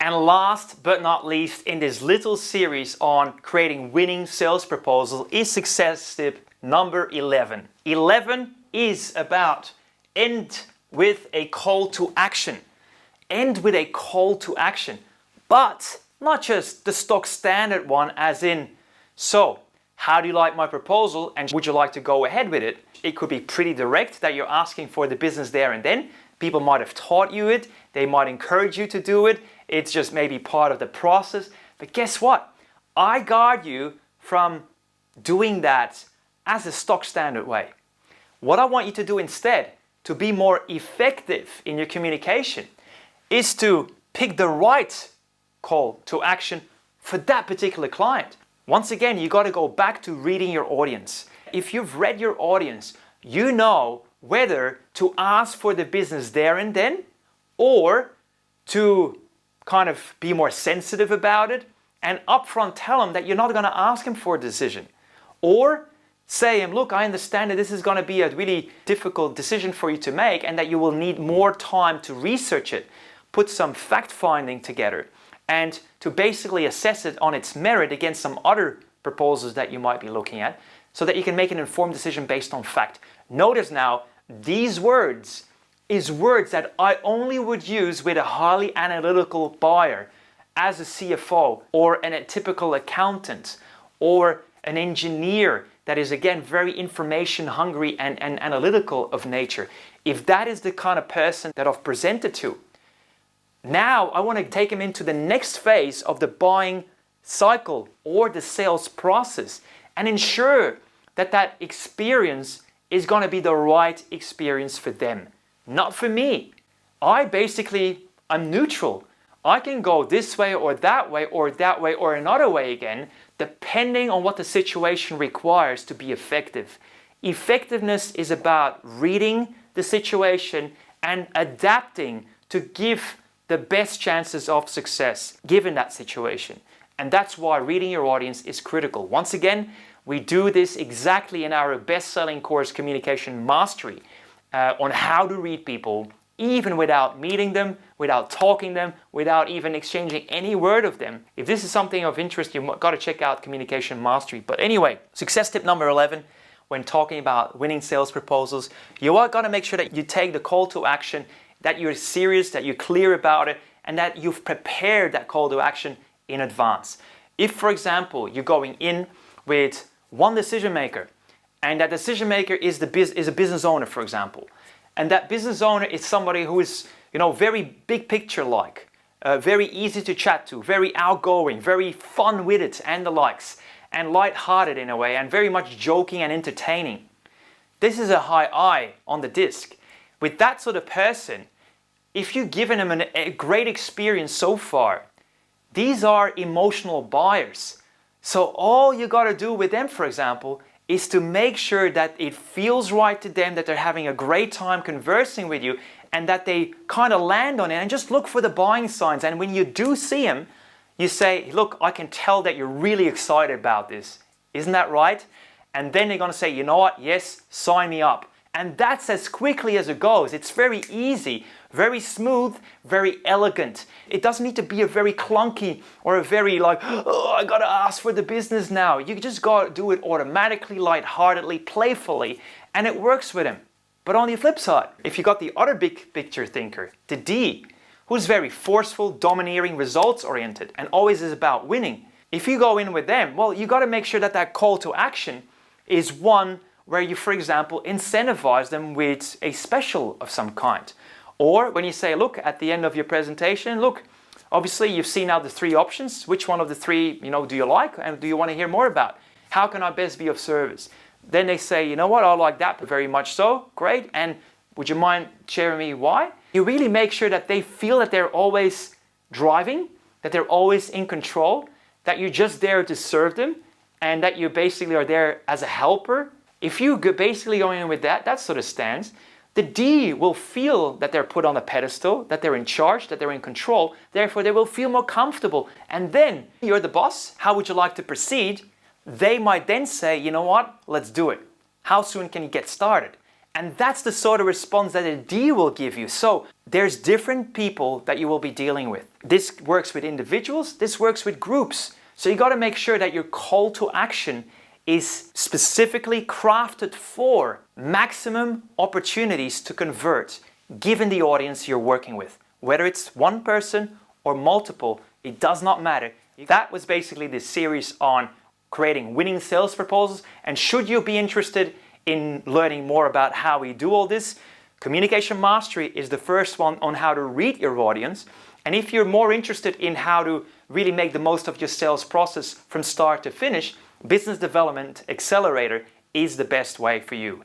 And last but not least in this little series on creating winning sales proposal is success tip number 11. 11 is about end with a call to action. End with a call to action, but not just the stock standard one as in, so how do you like my proposal and would you like to go ahead with it? It could be pretty direct that you're asking for the business there and then. People might have taught you it, they might encourage you to do it, it's just maybe part of the process. But guess what? I guard you from doing that as a stock standard way. What I want you to do instead, to be more effective in your communication, is to pick the right call to action for that particular client. Once again, you got to go back to reading your audience. If you've read your audience, you know whether to ask for the business there and then or to kind of be more sensitive about it and upfront tell them that you're not going to ask them for a decision. Or say to them, look, I understand that this is going to be a really difficult decision for you to make and that you will need more time to research it, put some fact-finding together, and to basically assess it on its merit against some other proposals that you might be looking at so that you can make an informed decision based on fact. Notice now, these words is words that I only would use with a highly analytical buyer as a CFO or a typical accountant or an engineer that is again very information hungry and analytical of nature. If that is the kind of person that I've presented to, now I want to take him into the next phase of the buying cycle or the sales process and ensure that that experience is going to be the right experience for them, not for me. I'm neutral. I can go this way or that way or another way again, depending on what the situation requires to be effective. Effectiveness is about reading the situation and adapting to give the best chances of success given that situation. And that's why reading your audience is critical. Once again, we do this exactly in our best-selling course, Communication Mastery, on how to read people, even without meeting them, without talking them, without even exchanging any word of them. If this is something of interest, you've got to check out Communication Mastery. But anyway, success tip number 11, when talking about winning sales proposals, you are going to make sure that you take the call to action, that you're serious, that you're clear about it, and that you've prepared that call to action in advance. If, for example, you're going in with one decision maker, and that decision maker is a business owner, for example, and that business owner is somebody who is, very big picture like, very easy to chat to, very outgoing, very fun with it and the likes, and light-hearted in a way, and very much joking and entertaining. This is a high I on the disc. With that sort of person, if you've given them a great experience so far, these are emotional buyers. So all you got to do with them, for example, is to make sure that it feels right to them, that they're having a great time conversing with you, and that they kind of land on it, and just look for the buying signs. And when you do see them, you say, look, I can tell that you're really excited about this. Isn't that right? And then they're going to say, you know what? Yes, sign me up. And that's as quickly as it goes. It's very easy, very smooth, very elegant. It doesn't need to be a very clunky or a very oh, I gotta ask for the business now. You just gotta do it automatically, lightheartedly, playfully, and it works with him. But on the flip side, if you got the other big picture thinker, the D, who's very forceful, domineering, results-oriented, and always is about winning, if you go in with them, well, you gotta make sure that that call to action is one where you, for example, incentivize them with a special of some kind. Or when you say, look, at the end of your presentation, look, obviously you've seen now the 3 options. Which one of the 3, do you like and do you want to hear more about? How can I best be of service? Then they say, you know what, I like that very much so, great. And would you mind sharing me why? You really make sure that they feel that they're always driving, that they're always in control, that you're just there to serve them, and that you basically are there as a helper. If you basically go in with that sort of stance, the D will feel that they're put on a pedestal, that they're in charge, that they're in control. Therefore, they will feel more comfortable. And then you're the boss. How would you like to proceed? They might then say, you know what? Let's do it. How soon can you get started? And that's the sort of response that a deal will give you. So there's different people that you will be dealing with. This works with individuals, this works with groups. So you got to make sure that your call to action is specifically crafted for maximum opportunities to convert, given the audience you're working with. Whether it's one person or multiple, it does not matter. That was basically the series on creating winning sales proposals. And should you be interested in learning more about how we do all this, Communication Mastery is the first one on how to read your audience. And if you're more interested in how to really make the most of your sales process from start to finish, Business Development Accelerator is the best way for you.